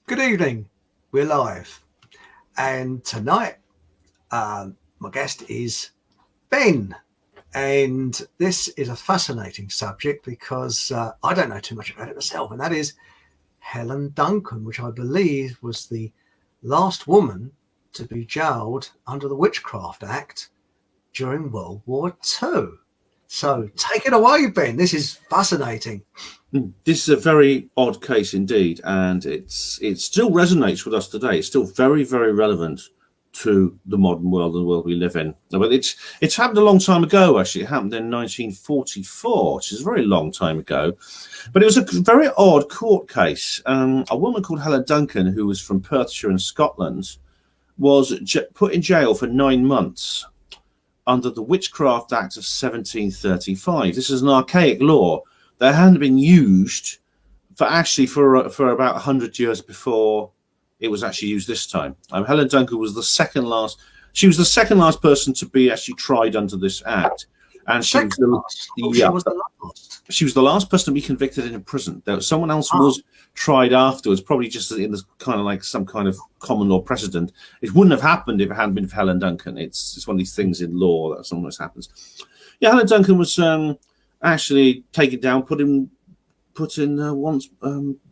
Good evening. We're live, and tonight my guest is Ben, and this is a fascinating subject because I don't know too much about it myself, and that is Helen Duncan, which I believe was the last woman to be jailed under the Witchcraft Act during World War II. So take it away, Ben. This is fascinating. This is a very odd case indeed, and it still resonates with us today. It's still very, very relevant to the modern world and the world we live in. But it's happened a long time ago, actually. It happened in 1944, which is a very long time ago. But it was a very odd court case. A woman called Helen Duncan, who was from Perthshire in Scotland, was put in jail for 9 months under the Witchcraft Act of 1735. This is an archaic law that hadn't been used for about 100 years before it was actually used this time. Helen Duncan was the second last person to be actually tried under this act, and she was the last person to be convicted in a prison. Someone else was tried afterwards, probably just in this kind of like some kind of common law precedent. It wouldn't have happened if it hadn't been for Helen Duncan. It's one of these things in law that sometimes happens. Yeah, Helen Duncan was actually taken down, put in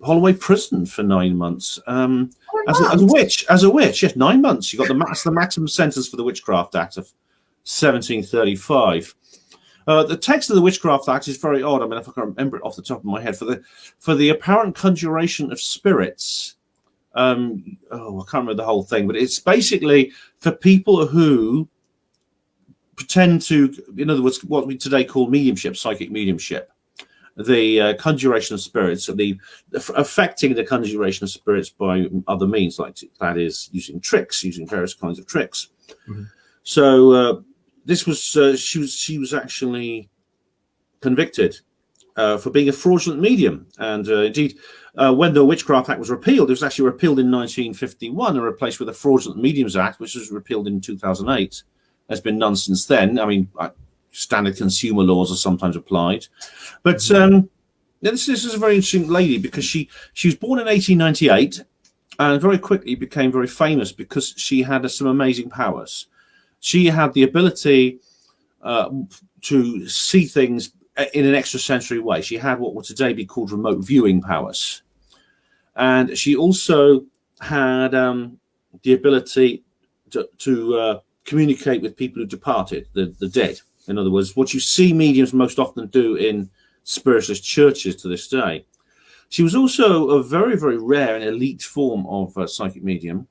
Holloway prison for 9 months as a witch. Yes, 9 months. You got the maximum sentence for the Witchcraft Act of 1735. The text of the Witchcraft Act is very odd. I mean, if I can remember it off the top of my head, for the apparent conjuration of spirits. I can't remember the whole thing, but it's basically for people who pretend to, in other words, what we today call mediumship, psychic mediumship, the conjuration of spirits, affecting the conjuration of spirits by other means, like that is using various kinds of tricks. Mm-hmm. So this was she was actually convicted for being a fraudulent medium, and indeed, when the Witchcraft Act was repealed, it was actually repealed in 1951 and replaced with the Fraudulent Mediums Act, which was repealed in 2008. There's been none since then. I mean, standard consumer laws are sometimes applied. But this is a very interesting lady because she was born in 1898 and very quickly became very famous because she had some amazing powers. She had the ability to see things in an extrasensory way. She had what would today be called remote viewing powers. And she also had the ability to communicate with people who departed, the dead. In other words, what you see mediums most often do in spiritualist churches to this day. She was also a very, very rare and elite form of psychic medium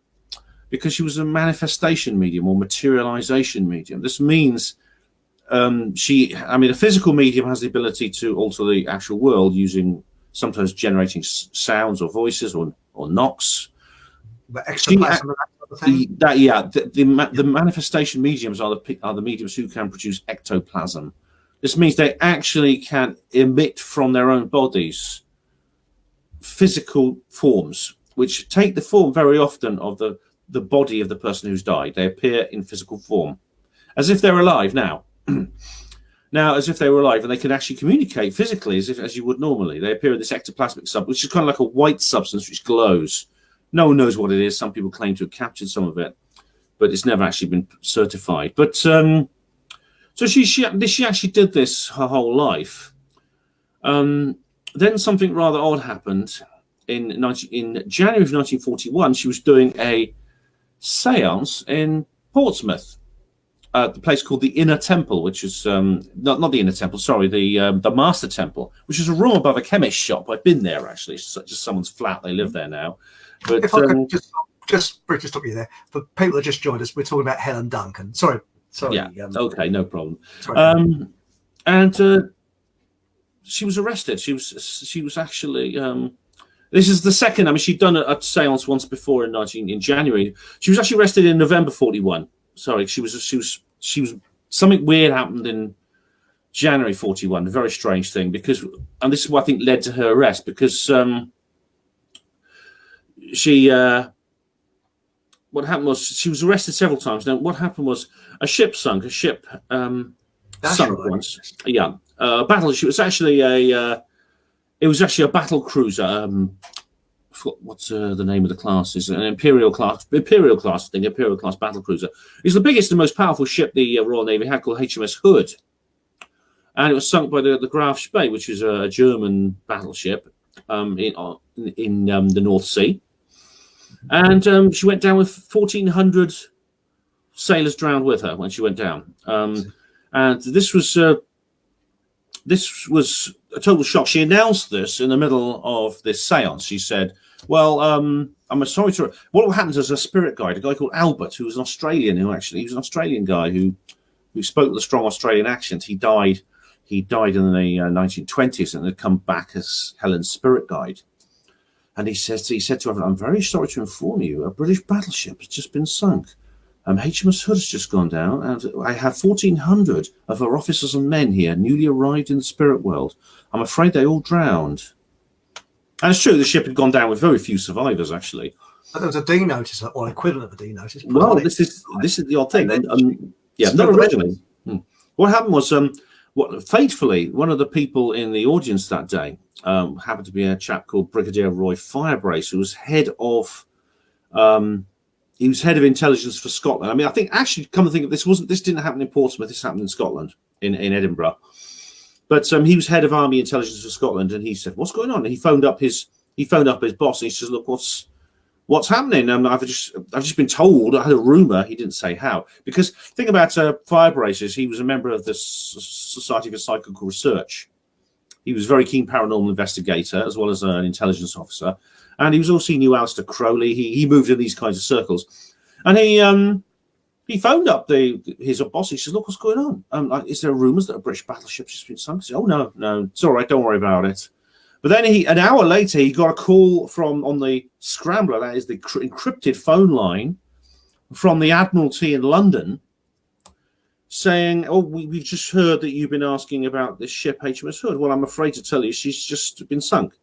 because she was a manifestation medium or materialization medium. This means a physical medium has the ability to alter the actual world using sometimes generating sounds or voices or knocks. But ectoplasm. The manifestation mediums are the mediums who can produce ectoplasm. This means they actually can emit from their own bodies physical forms, which take the form very often of the body of the person who's died. They appear in physical form, as if they're alive now. As if they were alive, and they can actually communicate physically as you would normally. They appear in this ectoplasmic substance, which is kind of like a white substance which glows. No one knows what it is. Some people claim to have captured some of it, but it's never actually been certified. But so she actually did this her whole life. Then something rather odd happened in January of 1941. She was doing a séance in Portsmouth, at the place called the Inner Temple, which is not the Inner Temple. Sorry, the Master Temple, which is a room above a chemist shop. I've been there actually. It's just someone's flat. They live there now. But if I could just briefly stop you there, for people that just joined us, we're talking about Helen Duncan. Sorry. Yeah. Okay, no problem. And she was arrested. She was actually. This is the second. I mean, she'd done a séance once before in January. She was actually arrested in November 41. Sorry, she was something weird happened in January 41. A very strange thing and this is what I think led to her arrest because. What happened was she was arrested several times. Now, what happened was a ship sunk. Sunk once. Yeah, battle. It was actually a battle cruiser, what's the name of the class? Is an Imperial class battle cruiser. It's the biggest and most powerful ship the Royal Navy had, called HMS Hood, and it was sunk by the Graf Spee, which is a German battleship in the North Sea, and she went down with 1,400 sailors drowned with her when she went down, and this was a total shock. She announced this in the middle of this seance. She said, well, I'm sorry to... What happened is a spirit guide, a guy called Albert, who was an Australian, he was an Australian guy who spoke with a strong Australian accent. He died in the 1920s and had come back as Helen's spirit guide. And he said to everyone, I'm very sorry to inform you, a British battleship has just been sunk. HMS Hood has just gone down, and I have 1,400 of her officers and men here, newly arrived in the spirit world. I'm afraid they all drowned. And it's true, the ship had gone down with very few survivors, actually. But there was a D notice, or equivalent of a D notice. Well, this is the odd thing. Not originally. What happened was, fatefully, one of the people in the audience that day happened to be a chap called Brigadier Roy Firebrace, who was head of... he was head of intelligence for Scotland. I mean, I think actually, come to think of this didn't happen in Portsmouth. This happened in Scotland, in Edinburgh. But he was head of Army intelligence for Scotland, and he said, "What's going on?" And he phoned up his boss, and he says, "Look, what's happening? I've just been told. I had a rumor." He didn't say how, because the thing about Firebrace, he was a member of the Society for Psychical Research. He was a very keen paranormal investigator as well as an intelligence officer. And he knew Aleister Crowley. He moved in these kinds of circles. And he phoned up his boss. He says, "Look, what's going on? Is there rumours that a British battleship has been sunk?" He said, "Oh, no, it's all right. Don't worry about it." But then an hour later, he got a call on the Scrambler, that is the encrypted phone line from the Admiralty in London, saying, "Oh, we've just heard that you've been asking about this ship, HMS Hood. Well, I'm afraid to tell you, she's just been sunk.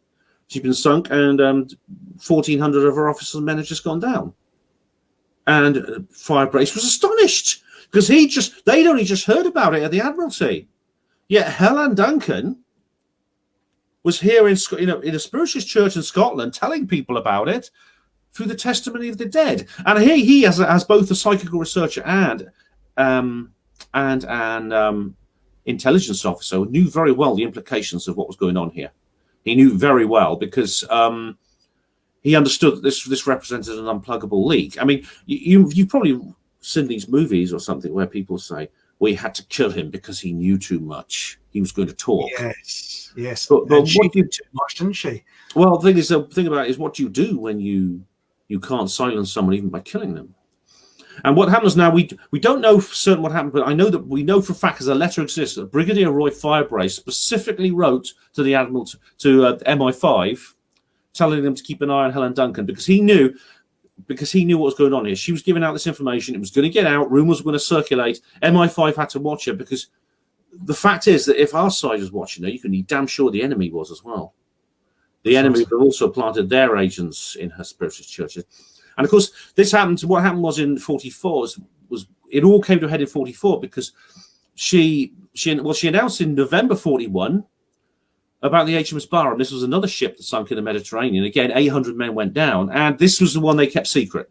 She's been sunk, and 1,400 of her officers and men have just gone down." And Firebrace was astonished because they'd only just heard about it at the Admiralty. Yet Helen Duncan was here in a spiritualist church in Scotland telling people about it through the testimony of the dead. And here he, as both a psychical researcher and an intelligence officer, knew very well the implications of what was going on here. He knew very well because he understood that this represented an unpluggable leak. I mean, you've probably seen these movies or something where people say, "We had to kill him because he knew too much. He was going to talk." Yes. But she did too much, didn't she? Well, the thing about it is, what do you do when you can't silence someone even by killing them? And what happens now, we don't know for certain what happened, but I know that we know for a fact, as a letter exists, that Brigadier Roy Firebrace specifically wrote to the Admiral, to MI5, telling them to keep an eye on Helen Duncan, because he knew what was going on here. She was giving out this information. It was going to get out. Rumours were going to circulate. MI5 had to watch her, because the fact is that if our side was watching her, you can be damn sure the enemy was as well. The enemy had also planted their agents in her spiritualist churches. And of course, this happened. What happened was in 44 was it all came to a head in 44 because she announced in November 41 about the HMS Barham. This was another ship that sunk in the Mediterranean. Again, 800 men went down, and this was the one they kept secret.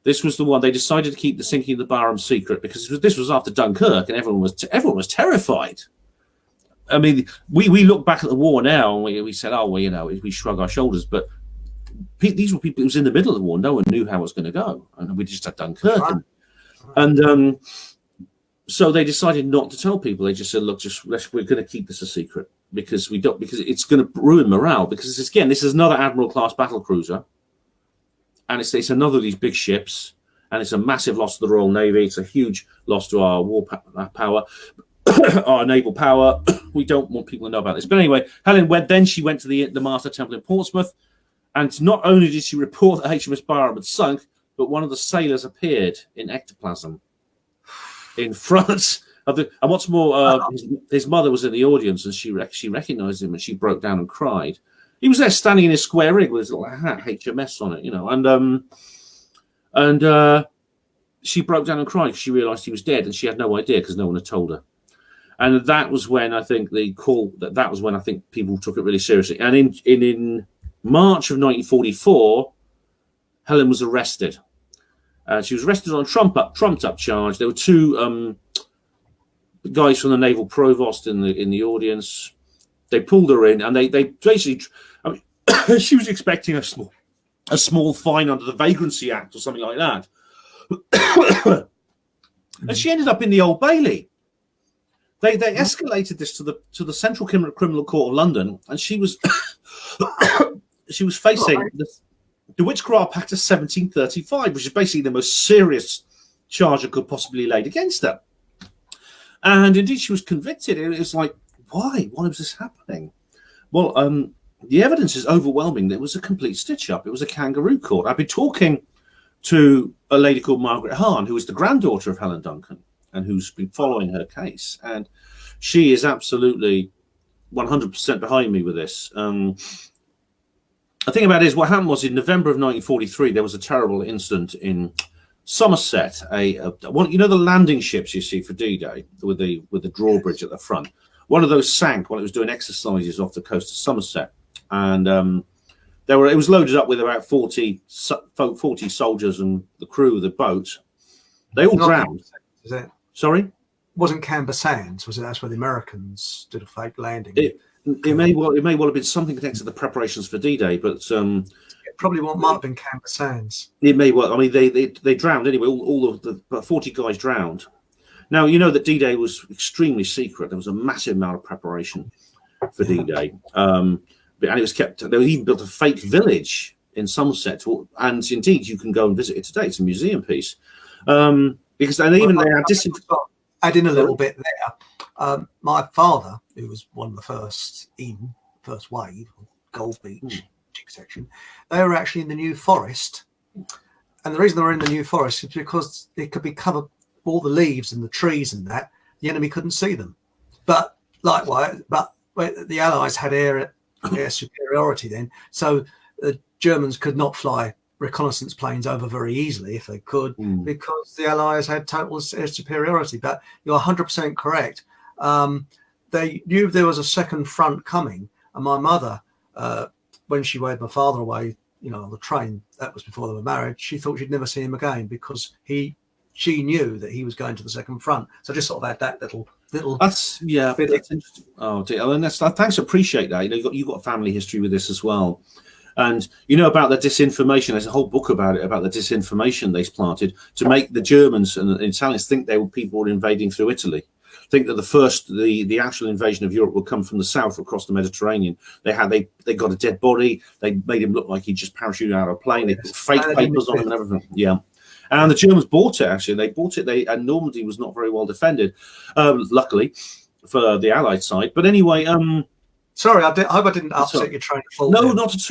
This was the one they decided to keep the sinking of the Barham secret, because this was after Dunkirk, and everyone was terrified. I mean, we look back at the war now and we said, "Oh, well, we shrug our shoulders," but these were people who was in the middle of the war. No one knew how it was going to go, and we just had Dunkirk, and so they decided not to tell people. They just said, "Look, we're going to keep this a secret because it's going to ruin morale." Because this is another Admiral class battle cruiser, and it's another of these big ships, and it's a massive loss to the Royal Navy. It's a huge loss to our war power, our naval power. We don't want people to know about this. But anyway, Helen went to the Master Temple in Portsmouth. And not only did she report that HMS Barham had sunk, but one of the sailors appeared in ectoplasm in front of the. And what's more, his mother was in the audience, and she recognised him, and she broke down and cried. He was there standing in his square rig with his little hat, HMS on it, and she broke down and cried because she realised he was dead, and she had no idea because no one had told her. And that was when I think people took it really seriously. And in March of 1944, Helen was arrested. She was arrested on a trumped-up charge. There were two guys from the naval provost in the audience. They pulled her in, and they basically. I mean, she was expecting a small fine under the Vagrancy Act or something like that, and she ended up in the Old Bailey. They escalated this to the Central Criminal Court of London, and she was facing the Witchcraft Act of 1735, which is basically the most serious charge that could possibly be laid against her. And indeed, she was convicted. It was like, why? Why was this happening? Well, the evidence is overwhelming. There was a complete stitch-up. It was a kangaroo court. I've been talking to a lady called Margaret Hahn, who is the granddaughter of Helen Duncan, and who's been following her case. And she is absolutely 100% behind me with this. The thing about it is, what happened was in November of 1943, there was a terrible incident in Somerset. You know the landing ships you see for D-Day with the drawbridge at the front. One of those sank while it was doing exercises off the coast of Somerset, and it was loaded up with about 40 soldiers and the crew of the boat. They all drowned. Is it? Sorry? It wasn't Camber Sands, was it? That's where the Americans did a fake landing. It may well have been something connected to the preparations for D-Day, but it probably might have been Camber Sands. It may well. I mean, they drowned anyway. All of the 40 guys drowned. Now you know that D-Day was extremely secret. There was a massive amount of preparation for D-Day, and it was kept. They even built a fake village in Somerset, and indeed you can go and visit it today. It's a museum piece. Because they add in a little bit there. My father, who was one of the first wave, Gold Beach section, they were actually in the New Forest, and the reason they were in the New Forest is because it could be covered all the leaves and the trees and that the enemy couldn't see them. But likewise, the Allies had air superiority then, so the Germans could not fly reconnaissance planes over very easily if they could, because the Allies had total air superiority. But you're 100% correct. They knew there was a second front coming, and my mother, when she waved my father away, on the train, that was before they were married, she thought she'd never see him again because she knew that he was going to the second front. So just sort of had that little. That's interesting. Oh dear, and thanks, appreciate that. You've got family history with this as well. And about the disinformation, there's a whole book about it, about the disinformation they planted to make the Germans and the Italians think people were invading through Italy, think that the actual invasion of Europe would come from the south across the Mediterranean. They got a dead body. They made him look like he just parachuted out of a plane. They put fake papers on him and everything. Yeah. And the Germans bought it, actually. They bought it. And Normandy was not very well defended, luckily, for the Allied side. But anyway... Sorry, I hope I didn't upset your train of thought. No, not at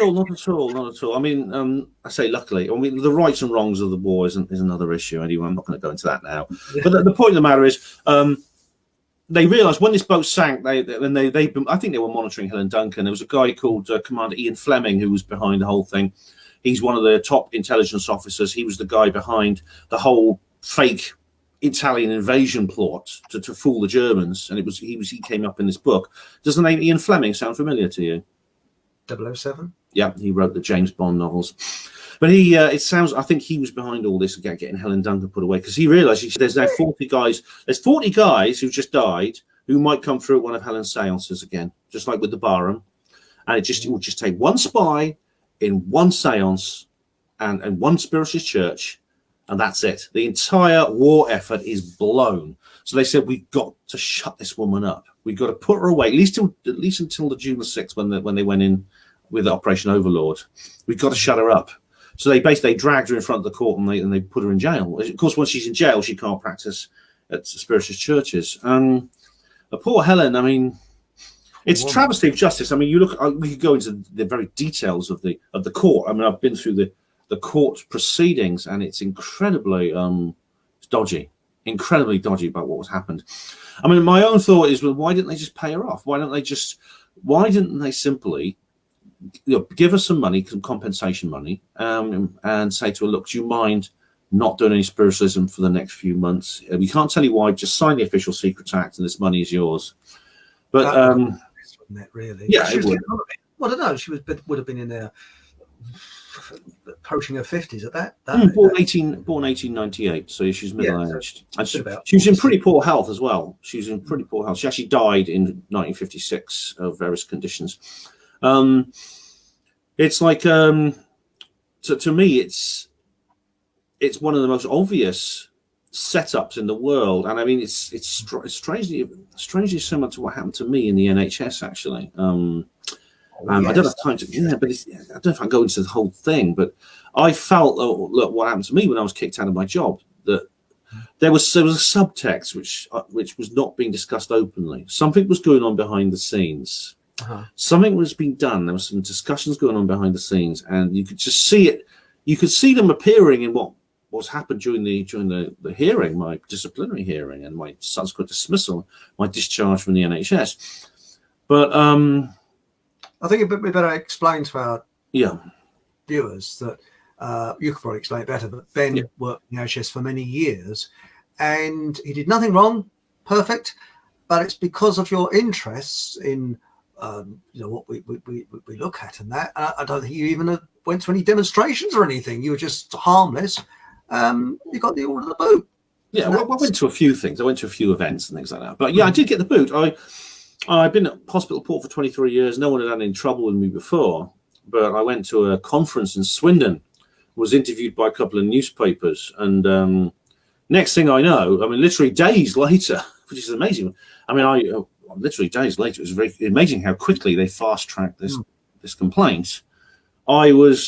all. I mean, I say luckily. I mean, the rights and wrongs of the war is another issue. Anyway, I'm not going to go into that now. But the point of the matter is, they realised when this boat sank, I think they were monitoring Helen Duncan. There was a guy called Commander Ian Fleming who was behind the whole thing. He's one of the top intelligence officers. He was the guy behind the whole fake Italian invasion plot to fool the Germans, and he came up in this book. Does the name Ian Fleming sound familiar to you? 007. Yeah, he wrote the James Bond novels. But I think he was behind all this, getting Helen Duncan put away, because he realised there's now 40 guys. There's 40 guys who just died who might come through at one of Helen's seances again, just like with the Barham, and it will just take one spy in one seance and one spiritist church. And that's it. The entire war effort is blown. So they said, we've got to shut this woman up. We've got to put her away, at least until the June the 6th when they went in with Operation Overlord. We've got to shut her up. So they basically dragged her in front of the court and they put her in jail. Of course, once she's in jail, she can't practice at spiritist churches. Poor Helen, I mean, it's a travesty of justice. I mean, we could go into the very details of the court. I mean, I've been through the court proceedings, and it's incredibly incredibly dodgy about what was happened. I mean, my own thought is, well, why didn't they just pay her off? Why didn't they simply give her some money, some compensation money, and say to her, look, do you mind not doing any spiritualism for the next few months? We can't tell you why, just sign the Official Secrets Act and this money is yours. But wouldn't it, really? Yeah, it would. Well, I don't know. She would have been in there approaching her 50s at that. Born 1898, so she's middle-aged. So and she was in pretty poor health as well. She was in pretty poor health. She actually died in 1956 of various conditions. It's like, to me, it's one of the most obvious setups in the world, and I mean, it's strangely similar to what happened to me in the NHS, actually. I don't have time to, but I don't know if I go into the whole thing, but I felt, look, what happened to me when I was kicked out of my job, that there was a subtext which was not being discussed openly. Something was going on behind the scenes. Something was being done. There was some discussions going on behind the scenes, and you could just see it. You could see them appearing in what's happened during the hearing, my disciplinary hearing, and my subsequent dismissal, my discharge from the NHS. But I think we better explain to our viewers that you could probably explain it better, but Ben worked in the NHS for many years, and he did nothing wrong, perfect, but it's because of your interests in what we look at and that. I don't think you even went to any demonstrations or anything. You were just harmless. You got the order of the boot. Yeah, I went to a few things. I went to a few events and things like that. But yeah, I did get the boot. I've been at Hospital Port for 23 years. No one had had any trouble with me before. But I went to a conference in Swindon, was interviewed by a couple of newspapers. And next thing I know, I mean, literally days later, which is amazing. I mean, literally days later, it was very amazing how quickly they fast-tracked this complaint. I was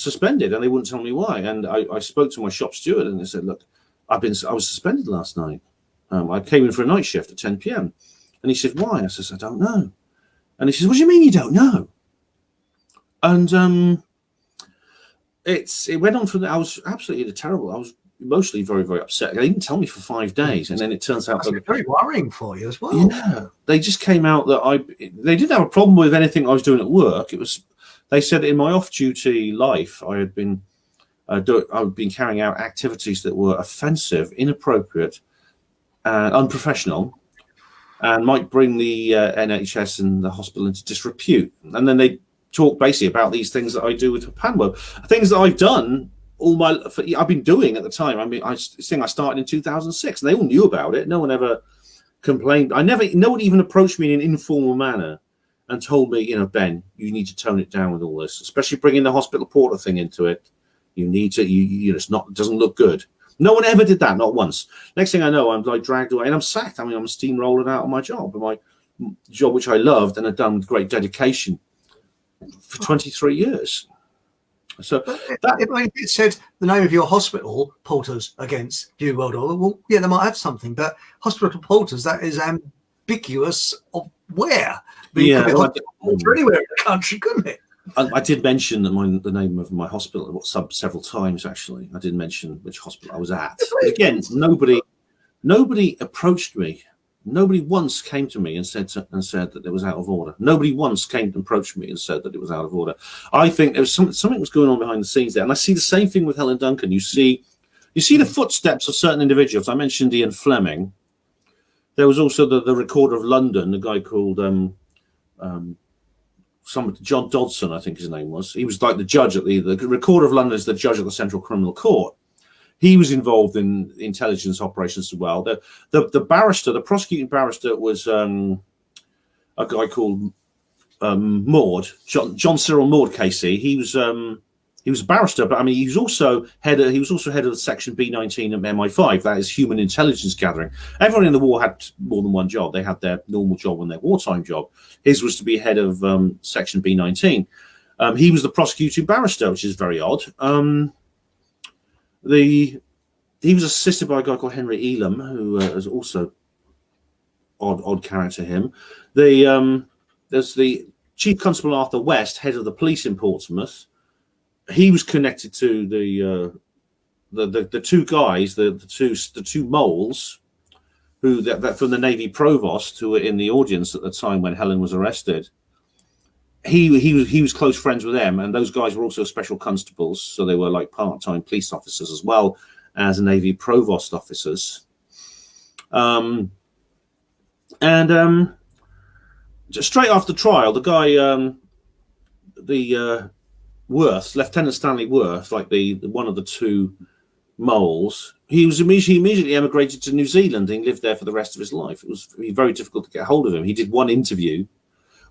suspended, and they wouldn't tell me why. And I spoke to my shop steward, and they said, "Look, I was suspended last night. I came in for a night shift at 10 p.m." And he said, "Why?" I said, "I don't know." And he says, "What do you mean you don't know?" And it went on from there. I was absolutely terrible. I was emotionally very, very upset. They didn't tell me for 5 days, and then it turns out that's very worrying for you as well. Yeah, they just came out that they didn't have a problem with anything I was doing at work. They said that in my off-duty life, I had been carrying out activities that were offensive, inappropriate, and unprofessional, and might bring the NHS and the hospital into disrepute. And then they talk basically about these things that I do with Panweb, things that I've done I've been doing at the time. I mean, I started in 2006, and they all knew about it. No one ever complained. No one even approached me in an informal manner and told me, Ben, you need to tone it down with all this, especially bringing the hospital porter thing into it. You need to, it doesn't look good. No one ever did that, not once. Next thing I know, I'm like dragged away and I'm sacked. I mean, I'm steamrolling out of my job, my job which I loved and had done with great dedication for 23 years. So if it said the name of your hospital, Porters Against New World Order, well, yeah, they might have something, but hospital porters, that is ambiguous of where. But you could be porter anywhere in the country, couldn't it? I did mention that the name of my hospital several times, actually. I did mention which hospital I was at. But again, nobody approached me. Nobody once came to me and said that it was out of order. Nobody once came and approached me and said that it was out of order. I think there was something was going on behind the scenes there, and I see the same thing with Helen Duncan. You see the footsteps of certain individuals. I mentioned Ian Fleming. There was also the Recorder of London, a guy called John Dodson, I think his name was. He was like the judge at the Recorder of London is the judge at the Central Criminal Court. He was involved in intelligence operations as well. The barrister, the prosecuting barrister, was a guy called Maud, John Cyril Maud Casey. He was a barrister, but I mean he was also head of the section B19 of MI5. That is human intelligence gathering. Everyone in the war had more than one job. They had their normal job and their wartime job. His was to be head of section B19. He was the prosecuting barrister, which is very odd. He was assisted by a guy called Henry Elam, who is also odd character. Him. There's the Chief Constable Arthur West, head of the police in Portsmouth. He was connected to the two guys, the two moles, who that from the Navy Provost, who were in the audience at the time when Helen was arrested. He was close friends with them, and those guys were also special constables, so they were like part-time police officers as well as Navy Provost officers. Just straight after trial, the guy Worth, Lieutenant Stanley Worth, like the one of the two moles, he immediately emigrated to New Zealand and lived there for the rest of his life. It was very difficult to get hold of him. He did one interview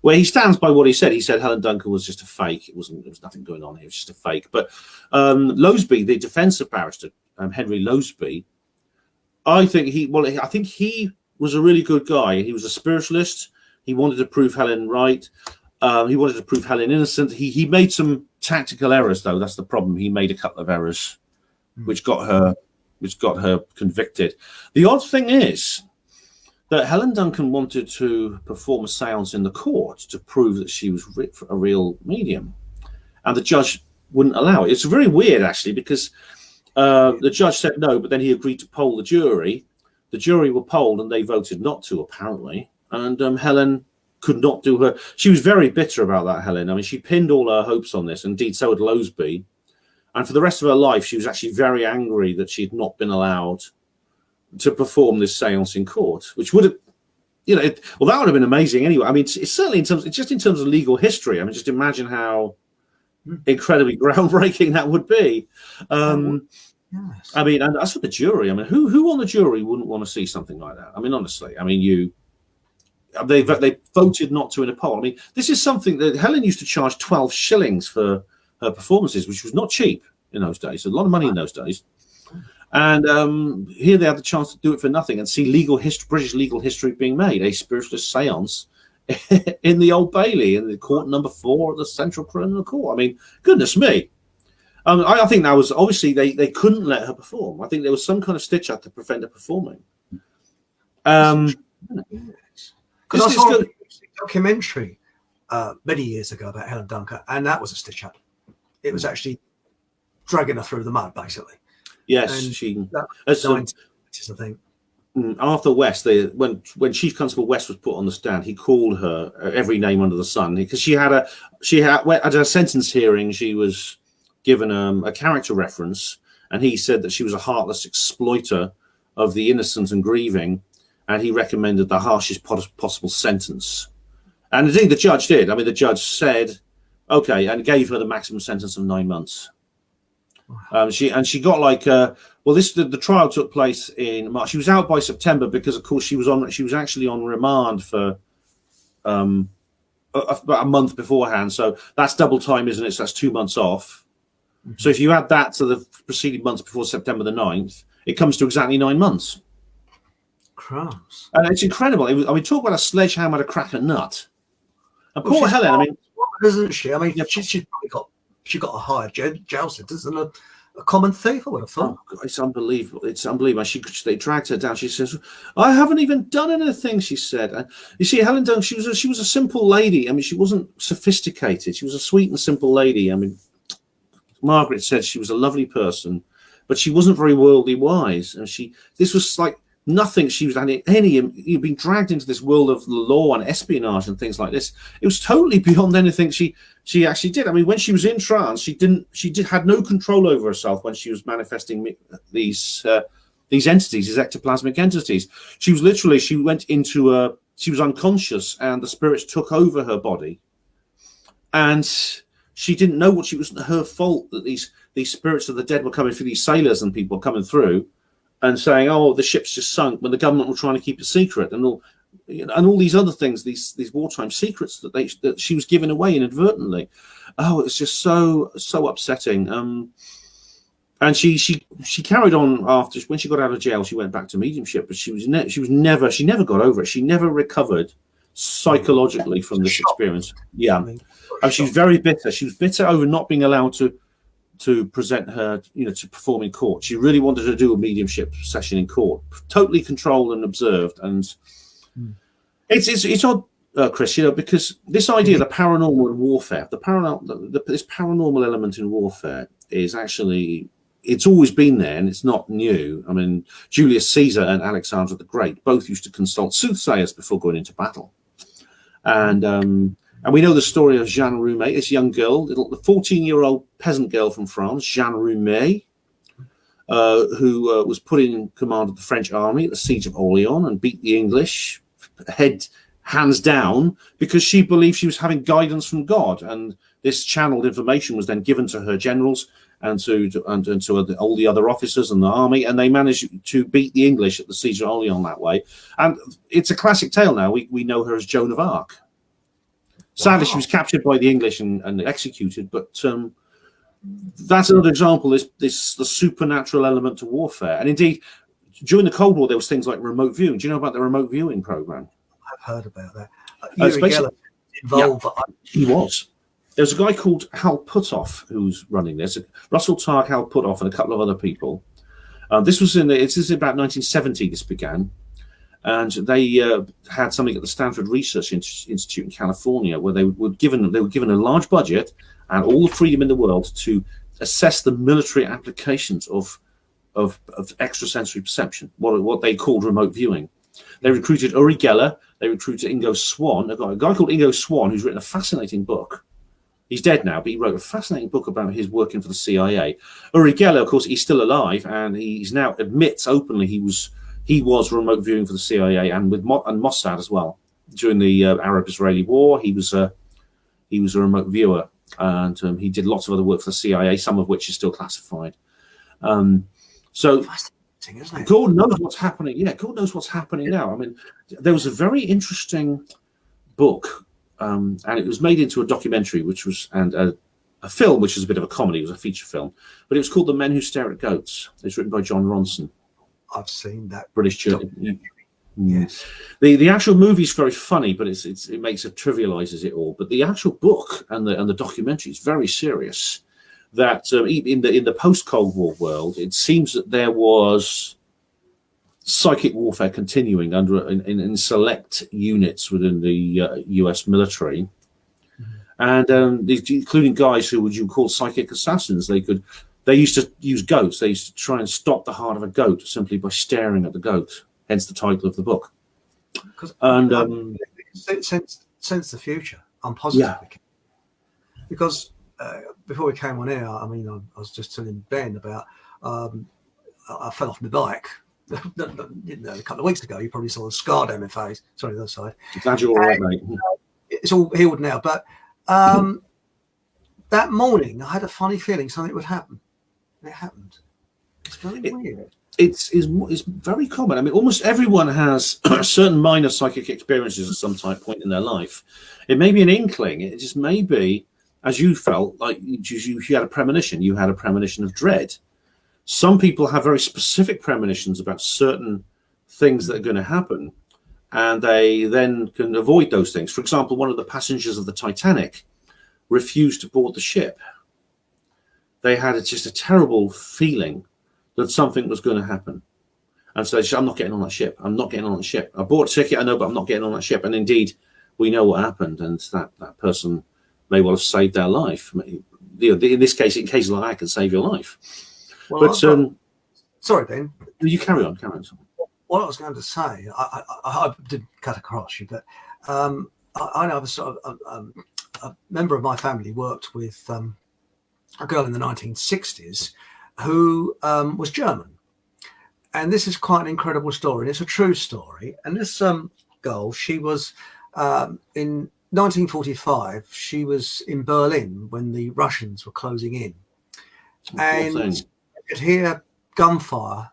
where he stands by what he said. He said Helen Duncan was just a fake. There was nothing going on here. It was just a fake. But Loseby, the defensive barrister, Henry Loseby, I think he was a really good guy. He was a spiritualist. He wanted to prove Helen right. He wanted to prove Helen innocent. He made some tactical errors, though. That's the problem. He made a couple of errors, which got her convicted. The odd thing is that Helen Duncan wanted to perform a séance in the court to prove that she was a real medium, and the judge wouldn't allow it. It's very weird, actually, because the judge said no, but then he agreed to poll the jury. The jury were polled, and they voted not to, apparently. And Helen could not do her. She was very bitter about that, Helen. I mean, she pinned all her hopes on this. Indeed, so had Loseby. And for the rest of her life, she was actually very angry that she had not been allowed to perform this séance in court, which would have, that would have been amazing anyway. I mean, it's certainly in terms of legal history. I mean, just imagine how incredibly groundbreaking that would be. Yes. I mean, and as for the jury, I mean, who on the jury wouldn't want to see something like that? I mean, honestly, I mean, they voted not to in a poll. I mean, this is something that Helen used to charge 12 shillings for her performances, which was not cheap in those days. A lot of money in those days. And here they had the chance to do it for nothing and see British legal history being made, a spiritualist séance in the Old Bailey, in the court number 4 of the Central Criminal Court. I mean, goodness me. I think that was, obviously, they couldn't let her perform. I think there was some kind of stitch-up to prevent her performing. Because I saw a documentary many years ago about Helen Duncan, and that was a stitch-up. It was actually dragging her through the mud, basically. Yes, that's 90s, I think. Arthur West, when Chief Constable West was put on the stand, he called her every name under the sun because she had at a sentence hearing, she was given a character reference, and he said that she was a heartless exploiter of the innocent and grieving, and he recommended the harshest possible sentence. And indeed, the judge did. I mean, the judge said, okay, and gave her the maximum sentence of 9 months. She got like the trial took place in March. She was out by September because, of course, she was actually on remand for about a month beforehand. So that's double time, isn't it? So that's 2 months off. Mm-hmm. So if you add that to the preceding months before September the 9th, it comes to exactly 9 months. Crumbs. And it's incredible. Talk about a sledgehammer to crack a nut. And poor Helen, I mean, isn't she? I mean, she's probably got a higher jail sentence than a common thief, I would have thought. Oh, it's unbelievable. It's unbelievable. They dragged her down. She says, I haven't even done anything, she said. And you see, Helen Duncan, she was a simple lady. I mean, she wasn't sophisticated. She was a sweet and simple lady. I mean, Margaret said she was a lovely person, but she wasn't very worldly wise. And this was like nothing. She was you've been dragged into this world of the law and espionage and things like this. It was totally beyond anything she actually did. I mean, when she was in trance, she had no control over herself when she was manifesting these entities, these ectoplasmic entities. She was unconscious, and the spirits took over her body, and she didn't know what her fault that these spirits of the dead were coming through, these sailors and people coming through and saying, oh, the ship's just sunk, when the government were trying to keep a secret, and all these other things, these wartime secrets that she was giving away inadvertently. Oh, it's just so upsetting. And she carried on after, when she got out of jail, she went back to mediumship, but she never got over it. She never recovered psychologically from this experience. Yeah, she was very bitter. She was bitter over not being allowed to present her, to perform in court. She really wanted to do a mediumship session in court, totally controlled and observed. And it's odd, Chris, because this idea of the paranormal in warfare, this paranormal element in warfare is actually, it's always been there and it's not new. I mean, Julius Caesar and Alexander the Great both used to consult soothsayers before going into battle. And we know the story of Jeanne Roumet, this young girl, the 14-year-old peasant girl from France, Jeanne Roumet, who was put in command of the French army at the Siege of Orleans and beat the English hands down because she believed she was having guidance from God. And this channeled information was then given to her generals and to all the other officers in the army, and they managed to beat the English at the Siege of Orleans that way. And it's a classic tale now. We know her as Joan of Arc. Sadly, she was captured by the English and executed, but that's another example, the supernatural element to warfare. And indeed, during the Cold War, there was things like remote viewing. Do you know about the remote viewing program? I've heard about that. Uri Geller involved. Yeah, he was. There's a guy called Hal Puthoff who's running this. Russell Targ, Hal Puthoff, and a couple of other people. This is about 1970. This began, and they had something at the Stanford Research Institute in California where they were given a large budget and all the freedom in the world to assess the military applications of extrasensory perception, what they called remote viewing. They recruited Uri Geller, they recruited Ingo Swann, a guy called Ingo Swann, who's written a fascinating book. He's dead now, but he wrote a fascinating book about his working for the CIA. Uri Geller, of course, he's still alive, and he's now admits openly he was remote viewing for the CIA and Mossad as well. During the Arab-Israeli War, he was a remote viewer, and he did lots of other work for the CIA, some of which is still classified. So God knows what's happening. Yeah, God knows what's happening now. I mean, there was a very interesting book, and it was made into a documentary, and a film, which was a bit of a comedy. It was a feature film, but it was called The Men Who Stare at Goats. It's written by John Ronson. I've seen that. British church. Yes. The actual movie's very funny, but it makes it trivializes it all. But the actual book and the documentary is very serious. That in the post-Cold War world, it seems that there was psychic warfare continuing in select units within the US military, and including guys who would you call psychic assassins. They used to use goats. They used to try and stop the heart of a goat simply by staring at the goat. Hence the title of the book. And sense the future. I'm positive. Yeah. Because before we came on air, I mean, I was just telling Ben about I fell off my bike. A couple of weeks ago. You probably saw the scar down my face. Sorry, the other side. Glad you're all right, mate. It's all healed now. But that morning, I had a funny feeling something would happen. And it happened. It's very weird. It's very common. I mean, almost everyone has certain minor psychic experiences at some point in their life. It may be an inkling. It just may be, as you felt, like you had a premonition. You had a premonition of dread. Some people have very specific premonitions about certain things that are going to happen, and they then can avoid those things. For example, one of the passengers of the Titanic refused to board the ship. They had just a terrible feeling that something was going to happen. And so they said, I'm not getting on that ship. I'm not getting on that ship. I bought a ticket, I know, but I'm not getting on that ship. And indeed, we know what happened. And that person may well have saved their life. In this case, in cases like that, can save your life. Well, but sorry, Ben. You carry on. What I was going to say, I didn't cut across you, but I know a member of my family worked with a girl in the 1960s who was German. And this is quite an incredible story. It's a true story. And this girl, she was in 1945, she was in Berlin when the Russians were closing in. And you could hear gunfire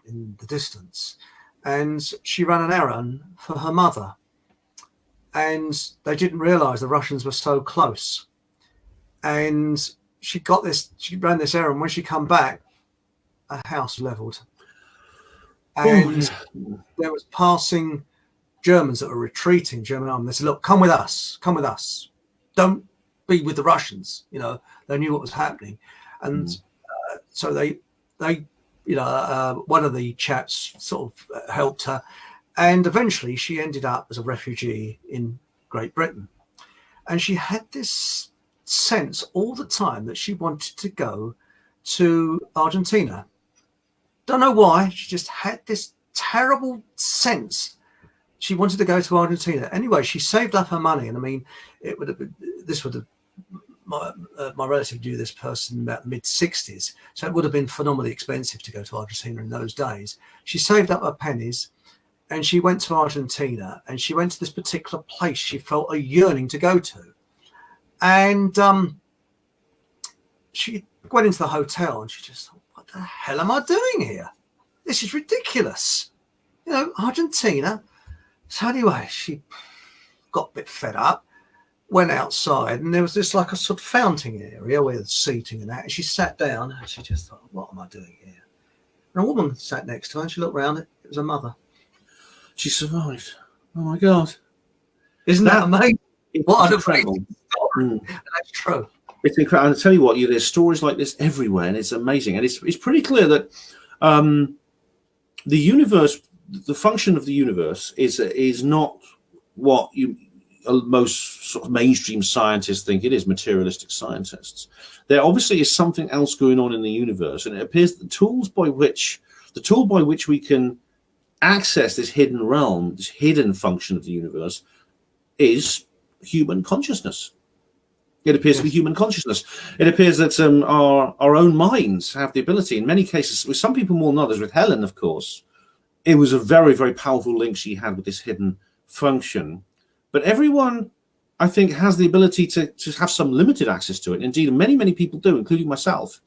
in the distance. And she ran an errand for her mother. And they didn't realize the Russians were so close. And she ran this errand. When she come back, a house leveled. And there was passing Germans that were retreating, German army. They said, look, come with us. Don't be with the Russians. You know, they knew what was happening. And so they one of the chaps sort of helped her. And eventually she ended up as a refugee in Great Britain. And she had this sense all the time that she wanted to go to Argentina. Don't know why. She just had this terrible sense she wanted to go to Argentina. Anyway, she saved up her money. And I mean, my relative knew this person about the mid-60s. So it would have been phenomenally expensive to go to Argentina in those days. She saved up her pennies and she went to Argentina, and she went to this particular place she felt a yearning to go to. And she went into the hotel and she just thought, what the hell am I doing here? This is ridiculous. You know, Argentina. So anyway, she got a bit fed up, went outside, and there was this like a sort of fountain area with seating and that. And she sat down and she just thought, what am I doing here? And a woman sat next to her and she looked around. It was her mother. She survived. Oh my God. Isn't that amazing? What an incredible story. That's true. It's incredible. I'll tell you what, there's stories like this everywhere, and it's amazing. And it's pretty clear that the universe, the function of the universe is not what most sort of mainstream scientists think it is, materialistic scientists. There obviously is something else going on in the universe, and it appears that the tool by which we can access this hidden realm, this hidden function of the universe, is human consciousness. It appears to be human consciousness. It appears that our own minds have the ability, in many cases, with some people more than others, with Helen, of course, it was a very, very powerful link she had with this hidden function. But everyone, I think, has the ability to have some limited access to it. Indeed, many, many people do, including myself.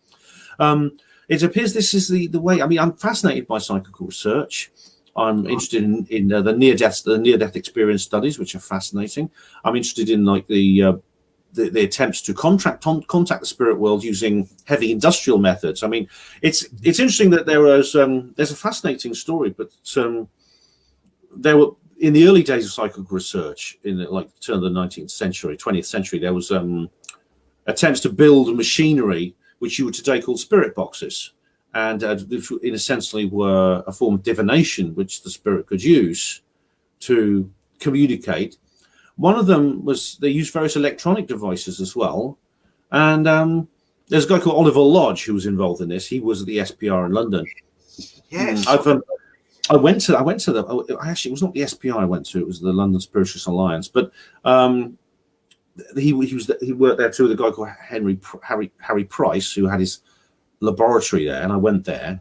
It appears this is the way. I mean, I'm fascinated by psychical research. I'm interested in the near-death experience studies, which are fascinating. I'm interested in like the attempts to contact the spirit world using heavy industrial methods. I mean, it's interesting that there's a fascinating story, but there were, in the early days of psychical research, in like the turn of the 19th century, 20th century, there was attempts to build machinery which you would today call spirit boxes, and in essentially were a form of divination which the spirit could use to communicate. One of them was they used various electronic devices as well, and there's a guy called Oliver Lodge who was involved in this. He was at the SPR in London. Yes, I went to the. Actually, it was not the SPR I went to. It was the London Spiritualist Alliance. But he worked there too with a guy called Harry Price, who had his laboratory there, and I went there.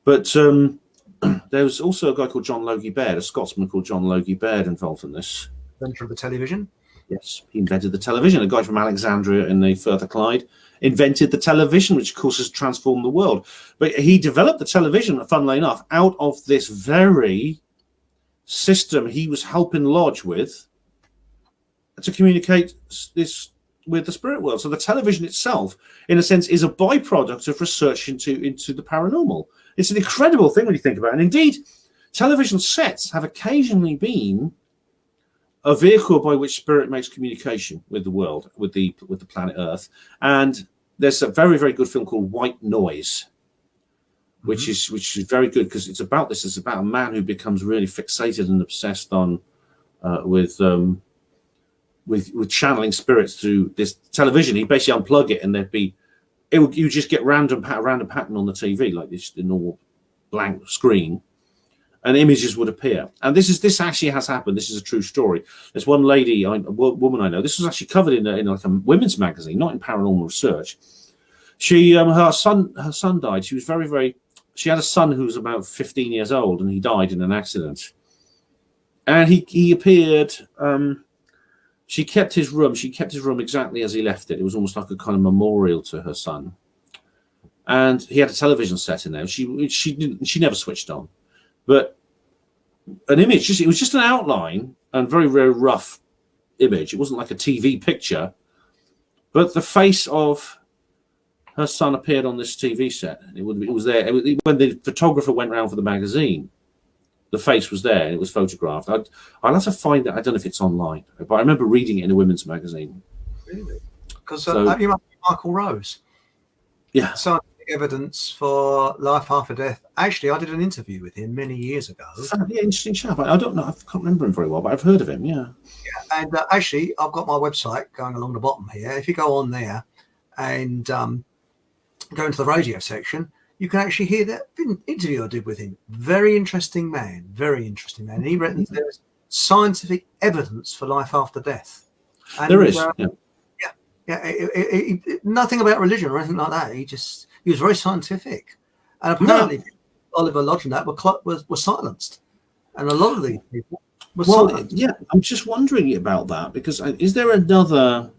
But there was also a guy called John Logie Baird, a Scotsman called John Logie Baird, involved in this. Inventor of the television. Yes, he invented the television. A guy from Alexandria in the Firth of Clyde invented the television, which of course has transformed the world. But he developed the television, funnily enough, out of this very system he was helping Lodge with to communicate this with the spirit world. So the television itself, in a sense, is a byproduct of research into the paranormal. It's an incredible thing when you think about it. And indeed, television sets have occasionally been a vehicle by which spirit makes communication with the world, with the planet Earth. And there's a very, very good film called White Noise, which is very good because it's about this. It's about a man who becomes really fixated and obsessed on with channeling spirits through this television. He basically unplug it, and you just get random pattern on the TV, like this, the normal blank screen, and images would appear. And this actually has happened. This is a true story. There's one lady, a woman I know. This was actually covered in like a women's magazine, not in Paranormal Research. She her son died. She was very, very. She had a son who was about 15 years old, and he died in an accident. And he appeared. She kept his room exactly as he left it. It was almost like a kind of memorial to her son. And he had a television set in there. She never switched on. But an image, it was just an outline and very, very rough image. It wasn't like a TV picture. But the face of her son appeared on this TV set. It was there. When the photographer went round for the magazine, the face was there and it was photographed. I'll have to find it. I don't know if it's online, but I remember reading it in a women's magazine. Really? Because you must be Michael Rose. Yeah. Scientific evidence for life after death. Actually, I did an interview with him many years ago. Yeah, interesting chap. I don't know. I can't remember him very well, but I've heard of him. Yeah. Yeah, and actually, I've got my website going along the bottom here. If you go on there and go into the radio section, you can actually hear that interview I did with him. Very interesting man. And he reckons there's scientific evidence for life after death. And, there is. Nothing about religion or anything like that. He was very scientific. And apparently, Oliver Lodge and that were silenced. And a lot of these people were silenced. Yeah, I'm just wondering about that because is there another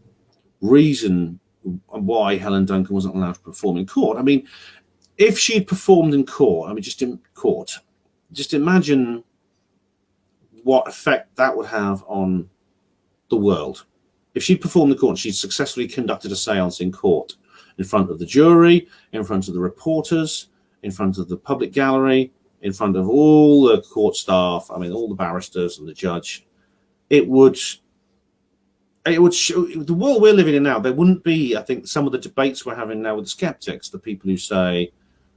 reason why Helen Duncan wasn't allowed to perform in court. I mean, if she'd performed in court, I mean, just in court, just imagine what effect that would have on the world. If she'd performed in court, she'd successfully conducted a seance in court, in front of the jury, in front of the reporters, in front of the public gallery, in front of all the court staff, I mean, all the barristers and the judge, it would show the world we're living in now. There wouldn't be, I think, some of the debates we're having now with the skeptics, the people who say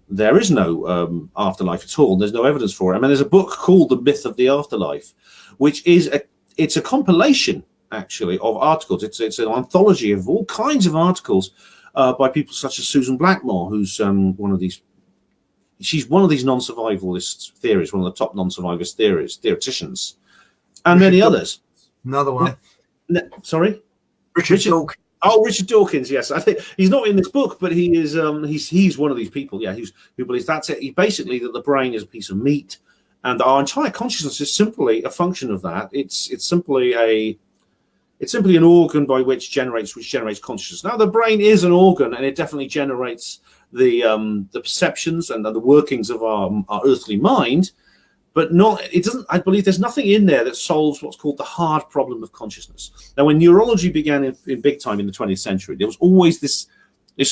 there is no afterlife at all, there's no evidence for it. I mean, there's a book called The Myth of the Afterlife, which is it's a compilation, actually, of articles. It's an anthology of all kinds of articles by people such as Susan Blackmore, who's she's one of these non-survivalist theories, one of the top non-survivalist theoreticians, and many others. Another one. Sorry? Richard Dawkins. Oh, Richard Dawkins, yes. I think he's not in this book, but he is. He's one of these people. Yeah, who believes that's it. He basically that the brain is a piece of meat, and our entire consciousness is simply a function of that. It's simply an organ by which generates consciousness. Now, the brain is an organ, and it definitely generates the perceptions and the workings of our earthly mind, but it doesn't. I believe there's nothing in there that solves what's called the hard problem of consciousness. Now, when neurology began in big time in the 20th century, there was always this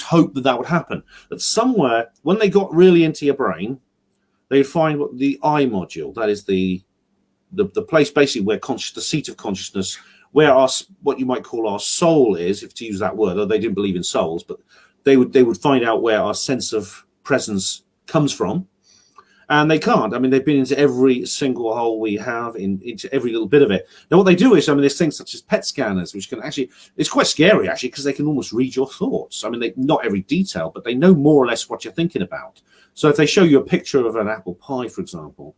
hope that would happen, that somewhere when they got really into your brain, they'd find what the I module, that is the place basically where the seat of consciousness, where what you might call our soul is, if to use that word, though they didn't believe in souls, but they would find out where our sense of presence comes from. And they can't. I mean, they've been into every single hole we have, into every little bit of it. Now, what they do is, I mean, there's things such as PET scanners, which can actually, it's quite scary, actually, because they can almost read your thoughts. I mean, not every detail, but they know more or less what you're thinking about. So if they show you a picture of an apple pie, for example,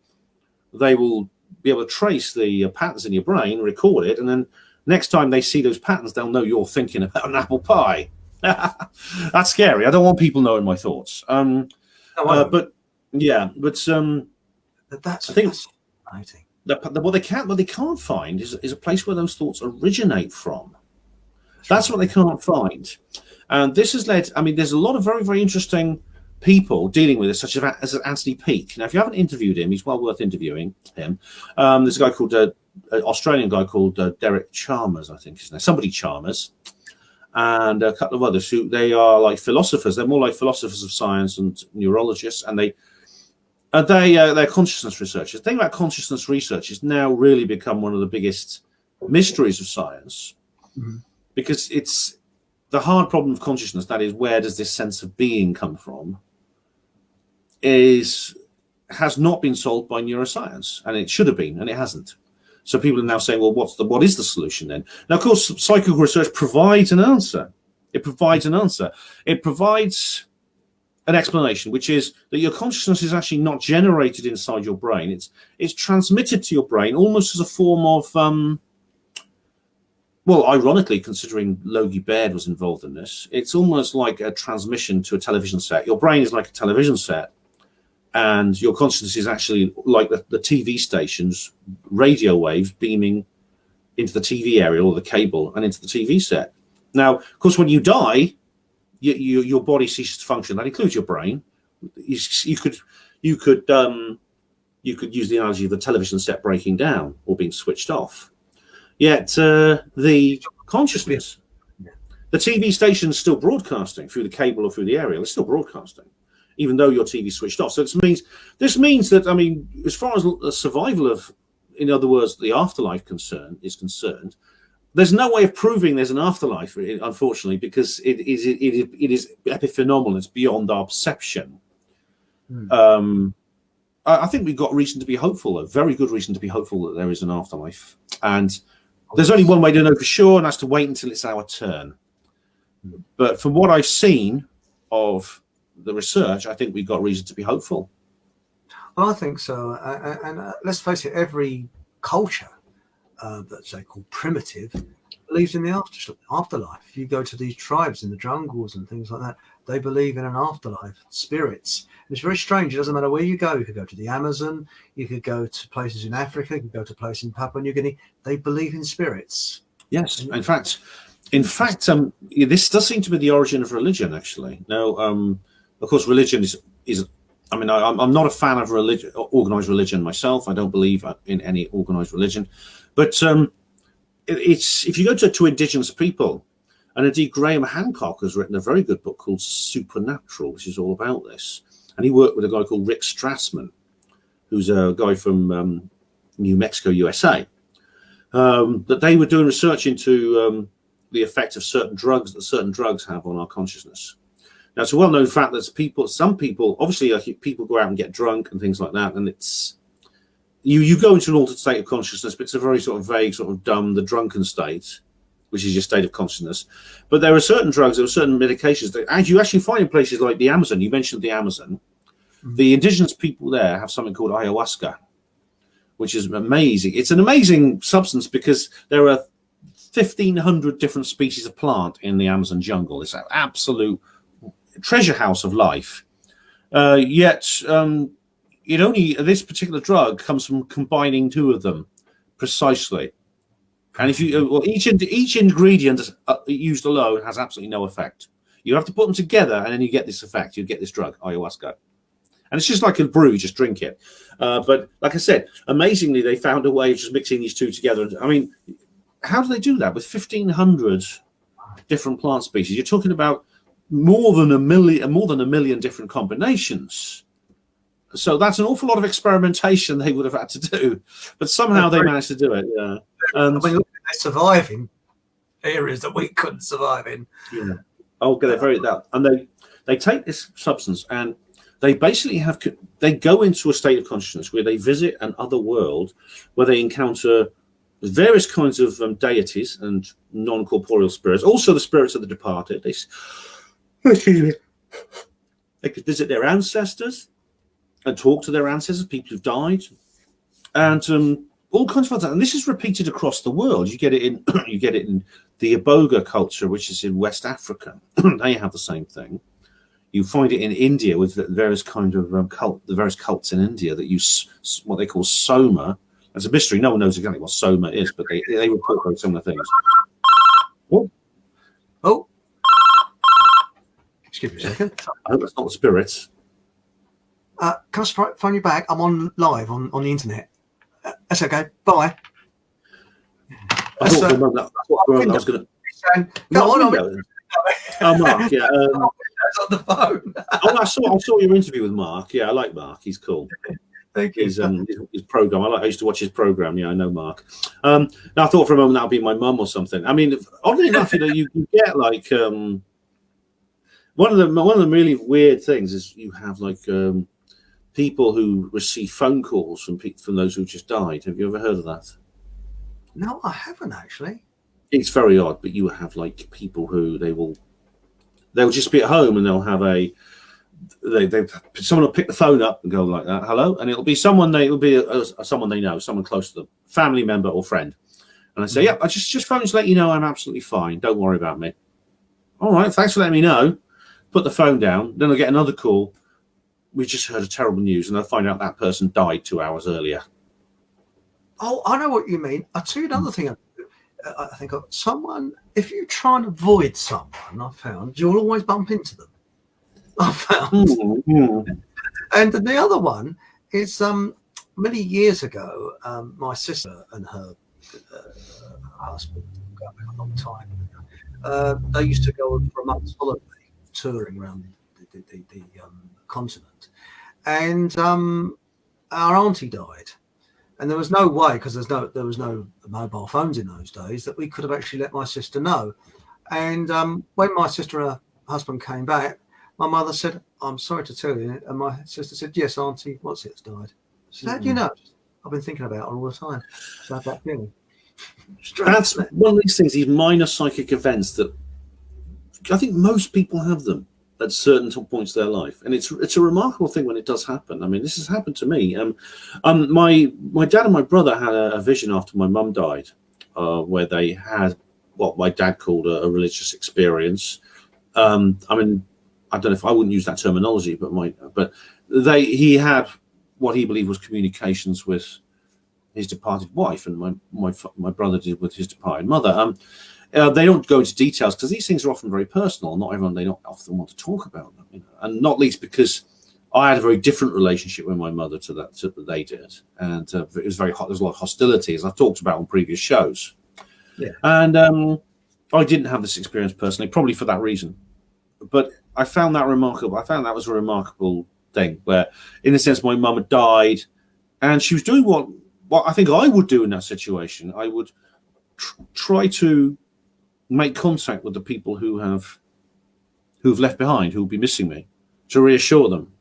they will be able to trace the patterns in your brain, record it, and then next time they see those patterns, they'll know you're thinking about an apple pie. That's scary. I don't want people knowing my thoughts. But that's I think fascinating. What they can't find is a place where those thoughts originate from. That's what they can't find, and this has led. I mean, there's a lot of very, very interesting people dealing with this, such as Anthony Peake. Now, if you haven't interviewed him, he's well worth interviewing him. There's a guy called an Australian guy called Derek Chalmers, I think his name, somebody Chalmers, and a couple of others who they are like philosophers. They're more like philosophers of science and neurologists, and they're consciousness researchers. The thing about consciousness research is now really become one of the biggest mysteries of science, because it's the hard problem of consciousness, that is, where does this sense of being come from, has not been solved by neuroscience, and it should have been, and it hasn't. So people are now saying, well, what is the solution then? Now, of course, psychical research provides an answer. It provides an explanation, which is that your consciousness is actually not generated inside your brain. It's transmitted to your brain almost as a form of, ironically, considering Logie Baird was involved in this, it's almost like a transmission to a television set. Your brain is like a television set, and your consciousness is actually like the TV station's radio waves beaming into the TV area or the cable and into the TV set. Now, of course, when you die, your body ceases to function. That includes your brain. You could use the analogy of the television set breaking down or being switched off. Yet the consciousness, the TV station is still broadcasting through the cable or through the aerial. It's still broadcasting, even though your TV switched off. So this means that, I mean, as far as the survival of, in other words, the afterlife is concerned, there's no way of proving there's an afterlife, unfortunately, because it is epiphenomenal. It's beyond our perception. I think we've got reason to be hopeful, a very good reason to be hopeful that there is an afterlife. And there's only one way to know for sure, and that's to wait until it's our turn. But from what I've seen of the research, I think we've got reason to be hopeful. Well, I think so. And let's face it, every culture that's called primitive believes in the afterlife. You go to these tribes in the jungles and things like that, they believe in an afterlife, spirits. And it's very strange. It doesn't matter where you go. You could go to the Amazon, you could go to places in Africa, you could go to places in Papua New Guinea. They believe in spirits. Yes, in fact, In fact, this does seem to be the origin of religion, actually. Now, of course, religion is. I mean, I'm not a fan of religion, organized religion myself. I don't believe in any organized religion, but it's if you go to indigenous people, and indeed Graham Hancock has written a very good book called Supernatural, which is all about this, and he worked with a guy called Rick Strassman, who's a guy from New Mexico, USA. That they were doing research into the effect of certain drugs have on our consciousness. Now, it's a well-known fact that some people, obviously, people go out and get drunk and things like that, and it's you go into an altered state of consciousness, but it's a very sort of vague, sort of dumb, the drunken state, which is your state of consciousness. But there are certain drugs, there are certain medications that, as you actually find in places like the Amazon. You mentioned the Amazon. The indigenous people there have something called ayahuasca, which is amazing. It's an amazing substance because there are 1,500 different species of plant in the Amazon jungle. It's an absolute treasure house of life. Yet this particular drug comes from combining two of them precisely. And if you each ingredient used alone has absolutely no effect. You have to put them together, and then you get this effect. You get this drug, ayahuasca. And it's just like a brew, you just drink it. But like I said, amazingly, they found a way of just mixing these two together. I mean, how do they do that with 1,500 different plant species? You're talking about more than a million different combinations. So that's an awful lot of experimentation they would have had to do. But somehow they managed to do it. Yeah. And I mean, look, they survive in areas that we couldn't survive in. Yeah. Oh, they're very that, and they take this substance and they basically they go into a state of consciousness where they visit an other world, where they encounter various kinds of deities and non-corporeal spirits, also the spirits of the departed. They could visit their ancestors and talk to their ancestors, people who've died, and all kinds of things. And this is repeated across the world. You get it in the Iboga culture, which is in West Africa. They have the same thing. You find it in India with the various kind of the various cults in India that use what they call soma. It's a mystery. No one knows exactly what soma is, but they report very similar things. Oh. Excuse me a second. I hope that's not the spirits. Can I phone you back? I'm on live on the internet. That's okay. Bye. I was going to. Go on. Oh, Mark. Yeah. That's on the phone. I saw your interview with Mark. Yeah, I like Mark. He's cool. Thank you. His program. I used to watch his program. Yeah, I know Mark. Now I thought for a moment that would be my mum or something. I mean, oddly enough, you get like one of the really weird things is you have like people who receive phone calls from those who just died. Have you ever heard of that? No, I haven't actually. It's very odd, but you have like people who they'll just be at home and they'll have someone will pick the phone up and go like that, hello, and it'll be someone they know, someone close to them, family member or friend, and I say, yeah, I just phoned to let you know I'm absolutely fine. Don't worry about me. All right, thanks for letting me know. Put the phone down. Then I'll get another call. We just heard a terrible news, and I'll find out that person died 2 hours earlier. Oh, I know what you mean. I'll tell you another thing. I think of someone, if you try and avoid someone, I've found you'll always bump into them. I found. And the other one is many years ago, my sister and her husband, going back a long time, they used to go for a month's holiday touring around the continent, and our auntie died. And there was no way, because there was no mobile phones in those days, that we could have actually let my sister know. And when my sister and her husband came back, my mother said, "I'm sorry to tell you." And my sister said, "Yes, Auntie, what's it's died." She said, "How do you know?" "I've been thinking about it all the time." So I had that feeling. That's one of these things, these minor psychic events that I think most people have them at certain points of their life, and it's a remarkable thing when it does happen. I mean, this has happened to me. My dad and my brother had a vision after my mum died, where they had what my dad called a religious experience. I mean, I don't know if I wouldn't use that terminology, but he had what he believed was communications with his departed wife, and my brother did with his departed mother. They don't go into details because these things are often very personal. Not everyone, they don't often want to talk about them, and not least because I had a very different relationship with my mother to that they did, and it was very hot. There's a lot of hostility, as I've talked about on previous shows. Yeah. And I didn't have this experience personally, probably for that reason. But I found that remarkable. I found that was a remarkable thing, where, in a sense, my mum had died, and she was doing what I think I would do in that situation. I would try to make contact with the people who've left behind, who will be missing me, to reassure them.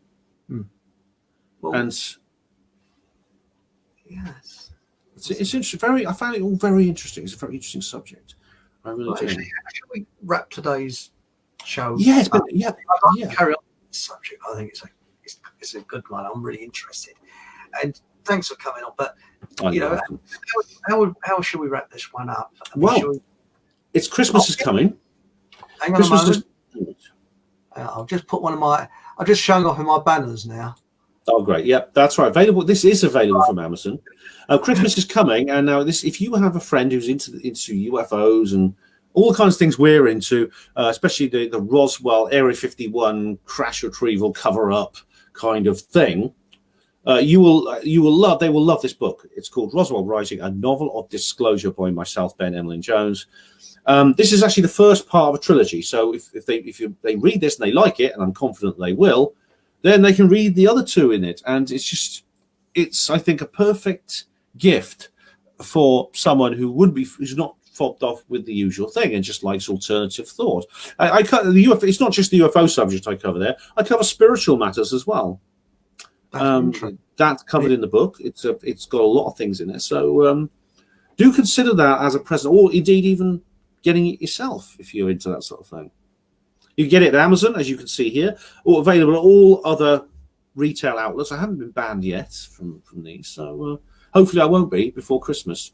Well, and yes, it's interesting. I found it all very interesting. It's a very interesting subject. I really do. Actually, should we wrap today's show? Yeah, I'd like to carry on with this subject. I think it's a good one. I'm really interested, and thanks for coming on. But how should we wrap this one up? Well, it's Christmas is coming. Hang on a moment. I'll just put one of my. I'm just showing off in my banners now. Oh, great! Yep, that's right. Available. This is available from Amazon. Christmas is coming, and now if you have a friend who's into UFOs and all the kinds of things we're into, especially the Roswell Area 51 crash retrieval cover up kind of thing, they will love this book. It's called Roswell Rising: A Novel of Disclosure by myself, Ben Emlyn Jones. This is actually the first part of a trilogy. So if they read this and they like it, and I'm confident they will, then they can read the other two in it. And it's I think a perfect gift for someone who's not fobbed off with the usual thing and just likes alternative thought. I cover the UFO. It's not just the UFO subject I cover there. I cover spiritual matters as well. That's covered in the book. It's got a lot of things in it. So do consider that as a present, or indeed even getting it yourself if you're into that sort of thing. You can get it at Amazon, as you can see here, or available at all other retail outlets. I haven't been banned yet from these, so hopefully I won't be before Christmas.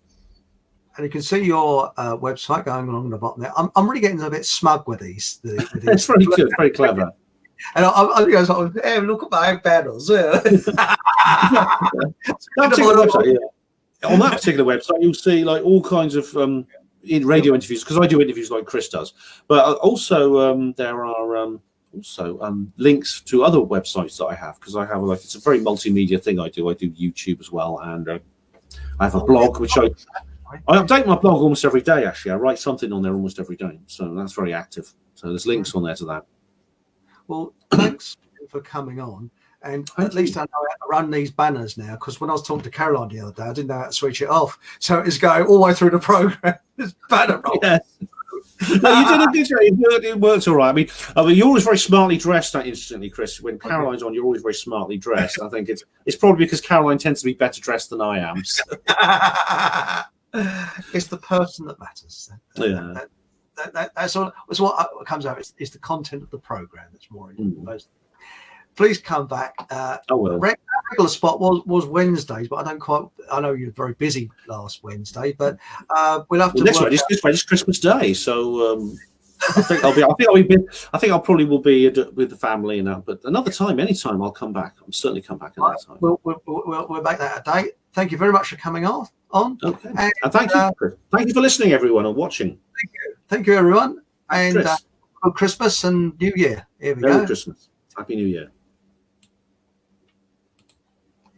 And you can see your website going along the bottom there. I'm really getting a bit smug with these. It's very good, very clever. And I sort of, hey, look at my banners. On that particular website, you'll see like all kinds of in radio interviews, because I do interviews like Chris does, but also there are links to other websites that I have, because I have it's a very multimedia thing I do. I do YouTube as well, and I have a blog which I update my blog almost every day. Actually, I write something on there almost every day, so that's very active. So there's links on there to that. Well, thanks for coming on. And at least I know how to run these banners now, because when I was talking to Caroline the other day, I didn't know how to switch it off. So it's going all the way through the program. This banner roll. Yes. No, you did a good job. It worked all right. I mean, you're always very smartly dressed instantly, Chris. When Caroline's on, you're always very smartly dressed. I think it's probably because Caroline tends to be better dressed than I am. So. It's the person that matters. That's all. That's what comes out. It's the content of the program that's more important. Please come back. Regular spot was Wednesdays, but I know you're very busy last Wednesday, but we'll have to. This is Christmas Day, so I think I'll probably will be with the family and that. But another time, anytime, I'll come back. I'll certainly come back another time. We'll make that a date. Thank you very much for coming on. Okay. And thank you. Thank you for listening, everyone, and watching. Thank you, everyone, and good Christmas and New Year. Here we go. Merry Christmas. Happy New Year.